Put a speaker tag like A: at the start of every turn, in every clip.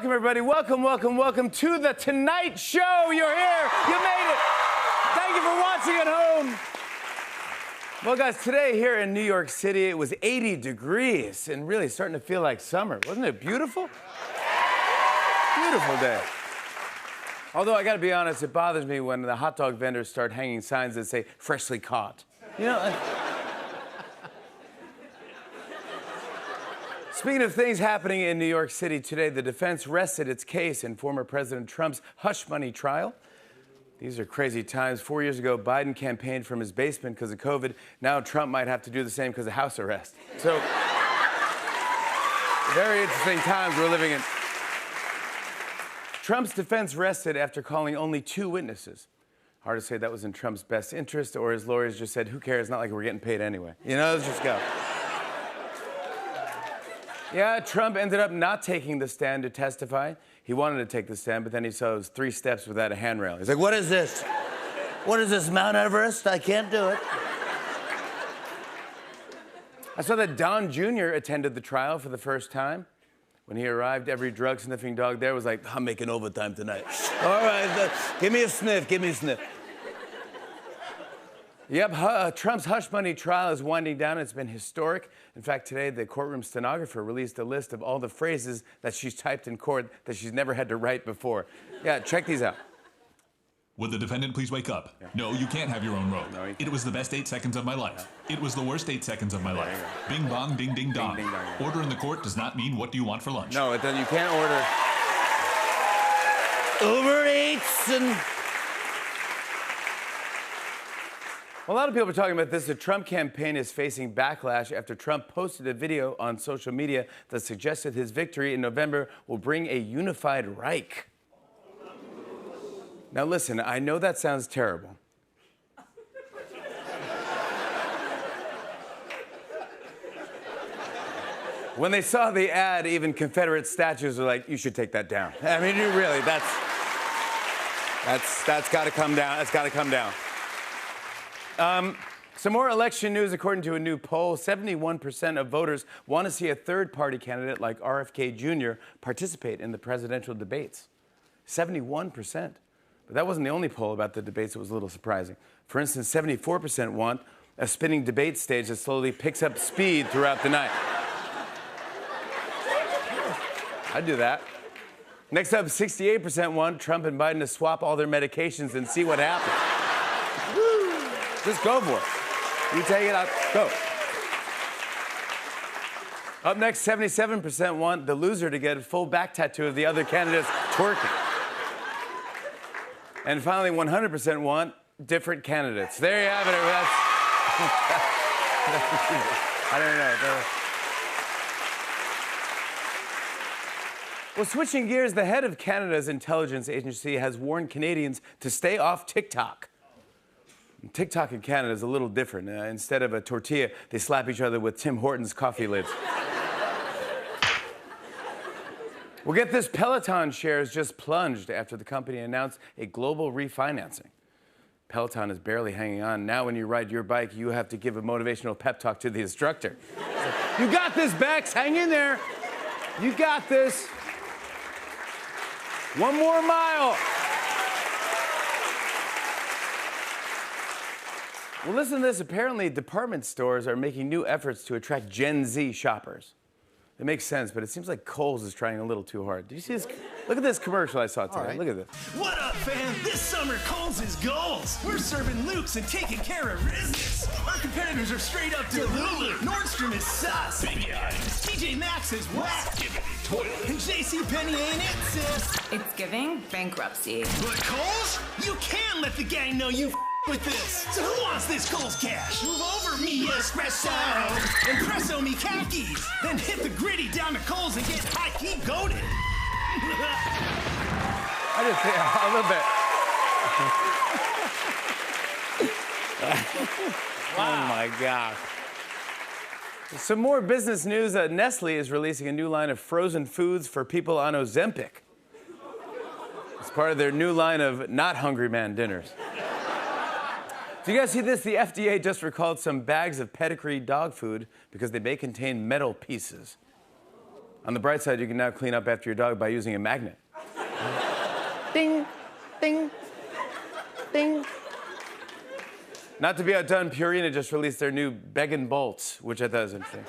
A: welcome, everybody. Welcome, welcome, welcome to The Tonight Show. You're here. You made it. Thank you for watching at home. Well, guys, today here in New York City, it was 80 degrees and really starting to feel like summer. Wasn't it beautiful? Beautiful day. Although, I got to be honest, it bothers me when the hot dog vendors start hanging signs that say, freshly caught. You know, Speaking of things happening in New York City today, the defense rested its case in former President Trump's hush money trial. These are crazy times. 4 years ago, Biden campaigned from his basement because of COVID. Now Trump might have to do the same because of house arrest. So, very interesting times we're living in. Trump's defense rested after calling only 2 witnesses. Hard to say that was in Trump's best interest, or his lawyers just said, who cares, not like we're getting paid anyway. You know, let's just go. Yeah, Trump ended up not taking the stand to testify. He wanted to take the stand, but then he saw it was 3 steps without a handrail. He's like, what is this? What is this, Mount Everest? I can't do it. I saw that Don Jr. attended the trial for the first time. When he arrived, every drug-sniffing dog there was like, I'm making overtime tonight. All right, give me a sniff, give me a sniff. Yep, Trump's hush money trial is winding down. It's been historic. In fact, today, the courtroom stenographer released a list of all the phrases that she's typed in court that she's never had to write before. Yeah, check these out.
B: Would the defendant please wake up? Yeah. No, you can't have your own robe. No, it was the best 8 seconds of my life. Yeah. It was the worst 8 seconds of my life. Bing bong, ding ding dong. Ding, ding, dong, yeah. Order in the court does not mean what do you want for lunch.
A: No, it doesn't. You can't order Uber Eats and... Well, a lot of people are talking about this. The Trump campaign is facing backlash after Trump posted a video on social media that suggested his victory in November will bring a unified Reich. Now, listen, I know that sounds terrible. When they saw the ad, even Confederate statues were like, you should take that down. I mean, you really, that's got to come down. That's got to come down. Some more election news. According to a new poll, 71% of voters want to see a third-party candidate like RFK Jr. participate in the presidential debates. 71%. But that wasn't the only poll about the debates that was a little surprising. For instance, 74% want a spinning debate stage that slowly picks up speed throughout the night. I'd do that. Next up, 68% want Trump and Biden to swap all their medications and see what happens. Just go for it. You take it out, go. Up next, 77% want the loser to get a full back tattoo of the other candidates twerking. And finally, 100% want different candidates. There you have it. I don't know. Well, switching gears, the head of Canada's intelligence agency has warned Canadians to stay off TikTok. TikTok in Canada is a little different. Instead of a tortilla, they slap each other with Tim Hortons coffee lids. Well, get this, Peloton shares just plunged after the company announced a global refinancing. Peloton is barely hanging on. Now when you ride your bike, you have to give a motivational pep talk to the instructor. You got this, Bex. Hang in there. You got this. 1 more mile. Well, listen to this. Apparently, department stores are making new efforts to attract Gen Z shoppers. It makes sense, but it seems like Kohl's is trying a little too hard. Did you see this? Look at this commercial I saw today. Right. Look at this.
C: What up, fam? This summer, Kohl's is goals. We're serving Luke's and taking care of business. Our competitors are straight up Delulu. Nordstrom is sus. TJ Maxx is whack. And JCPenney ain't it, sis.
D: It's giving bankruptcy.
C: But Kohl's? You can't let the gang know you with this. So who wants this Kohl's cash? Move over me espresso and presso me khakis. Then hit the gritty down to Kohl's and get high key goated.
A: I just think a little bit. Wow. Oh my gosh. Some more business news. Nestle is releasing a new line of frozen foods for people on Ozempic. It's part of their new line of not hungry man dinners. Do you guys see this? The FDA just recalled some bags of pedigree dog food because they may contain metal pieces. On the bright side, you can now clean up after your dog by using a magnet. Ding, ding, ding. Not to be outdone, Purina just released their new Beggin' Bolts, which I thought was interesting.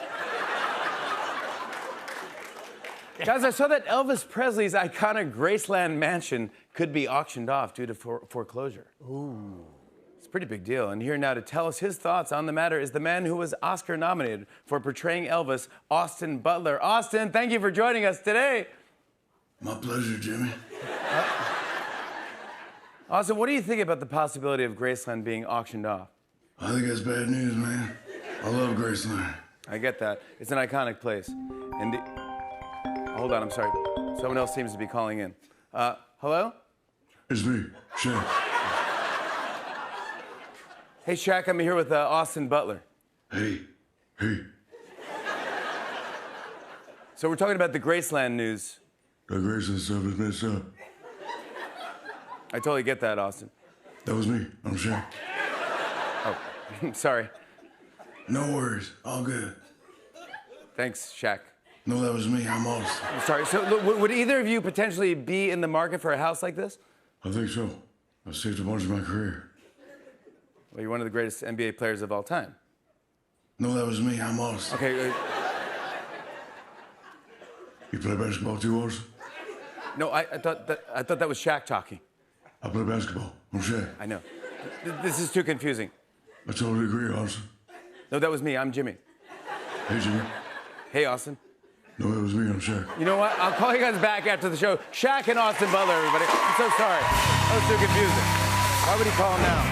A: Guys, I saw that Elvis Presley's iconic Graceland mansion could be auctioned off due to foreclosure. Ooh. It's a pretty big deal. And here now to tell us his thoughts on the matter is the man who was Oscar nominated for portraying Elvis, Austin Butler. Austin, thank you for joining us today.
E: My pleasure, Jimmy.
A: Austin, what do you think about the possibility of Graceland being auctioned off?
E: I think that's bad news, man. I love Graceland.
A: I get that. It's an iconic place. And hold on, I'm sorry. Someone else seems to be calling in. Hello?
E: It's me, Shaq.
A: Hey, Shaq, I'm here with Austin Butler.
E: Hey.
A: So we're talking about the Graceland news.
E: That Graceland stuff is messed up.
A: I totally get that, Austin.
E: That was me. I'm Shaq.
A: Oh, sorry.
E: No worries. All good.
A: Thanks, Shaq.
E: No, that was me. I'm Austin.
A: I'm sorry. So would either of you potentially be in the market for a house like this?
E: I think so. I saved a bunch of my career.
A: Well, you're one of the greatest NBA players of all time.
E: No, that was me. I'm Austin.
A: Okay.
E: You play basketball too, Austin?
A: No, I thought that was Shaq talking.
E: I play basketball. I'm Shaq.
A: I know. This is too confusing.
E: I totally agree, Austin.
A: No, that was me. I'm Jimmy.
E: Hey, Jimmy.
A: Hey, Austin.
E: No, that was me. I'm Shaq.
A: You know what? I'll call you guys back after the show. Shaq and Austin Butler, everybody. I'm so sorry. That was too confusing. Why would he call him now?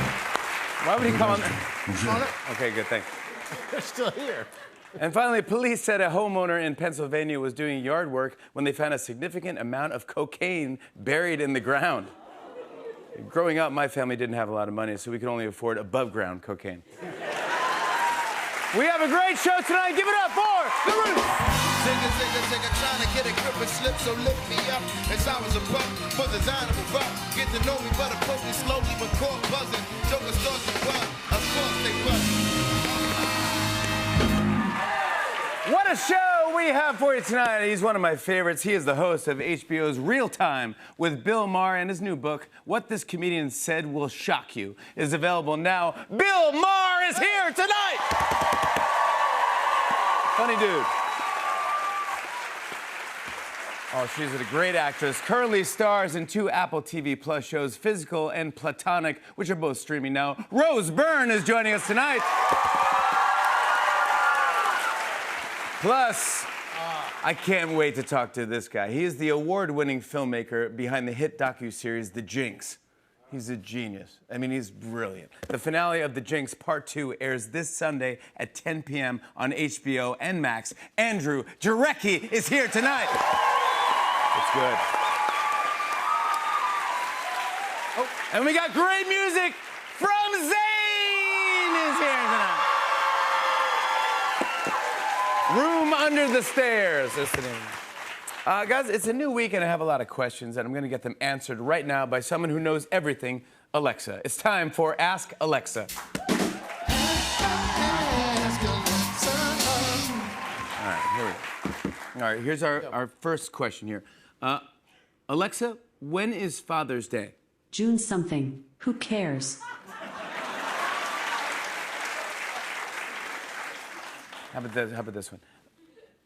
A: Why would he call him?
E: I'm Shaq.
A: Okay, good. Thanks.
F: They're still here.
A: And finally, police said a homeowner in Pennsylvania was doing yard work when they found a significant amount of cocaine buried in the ground. Growing up, my family didn't have a lot of money, so we could only afford above-ground cocaine. We have a great show tonight. Give it up for The Roots.
G: Zigga, trying to get a grip and slip, so lift me up. As I was a buck, for the design of a buck. Get to know me, but approach me slowly when caught buzzing. Joker starts to buzz, of course they buzz.
A: What a show we have for you tonight. He's one of my favorites. He is the host of HBO's Real Time with Bill Maher, and his new book, What This Comedian Said Will Shock You, is available now. Bill Maher is here tonight! Funny dude. Oh, she's a great actress. Currently stars in 2 Apple TV Plus shows, Physical and Platonic, which are both streaming now. Rose Byrne is joining us tonight. Plus, I can't wait to talk to this guy. He is the award-winning filmmaker behind the hit docuseries The Jinx. He's a genius. I mean, he's brilliant. The finale of The Jinx Part 2 airs this Sunday at 10 p.m. on HBO and Max. Andrew Jarecki is here tonight. It's good. Oh, and we got great music from Zayn is here tonight. Room Under the Stairs is the name. Guys, it's a new week and I have a lot of questions and I'm going to get them answered right now by someone who knows everything, Alexa. It's time for Ask Alexa. All right, here we go. All right, here's our first question here. Alexa, when is Father's Day?
H: June something. Who cares?
A: How about this one?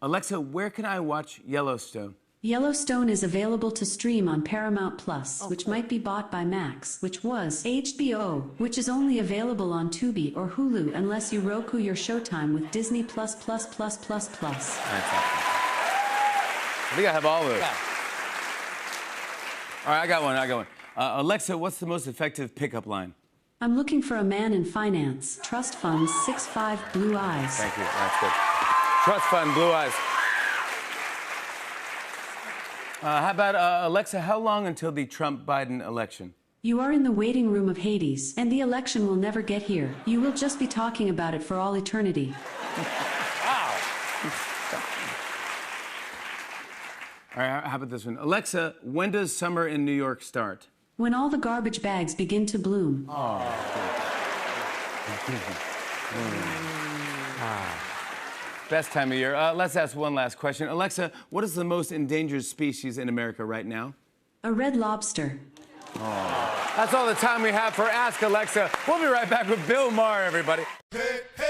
A: Alexa, where can I watch Yellowstone?
H: Yellowstone is available to stream on Paramount Plus, which might be bought by Max, which was HBO, which is only available on Tubi or Hulu unless you Roku your Showtime with Disney Plus.
A: I think I have all of those.
F: Yeah.
A: All right, I got one. Alexa, what's the most effective pickup line?
H: I'm looking for a man in finance. Trust funds, 6'5", blue eyes.
A: Thank you. That's good. Trust fund, blue eyes. How about, Alexa, how long until the Trump-Biden election?
H: You are in the waiting room of Hades, and the election will never get here. You will just be talking about it for all eternity.
A: Wow. All right, how about this one? Alexa, when does summer in New York start?
H: When all the garbage bags begin to bloom.
A: Best time of year. Let's ask one last question. Alexa, what is the most endangered species in America right now?
H: A red lobster.
A: That's all the time we have for Ask Alexa. We'll be right back with Bill Maher, everybody.
G: Hey, hey.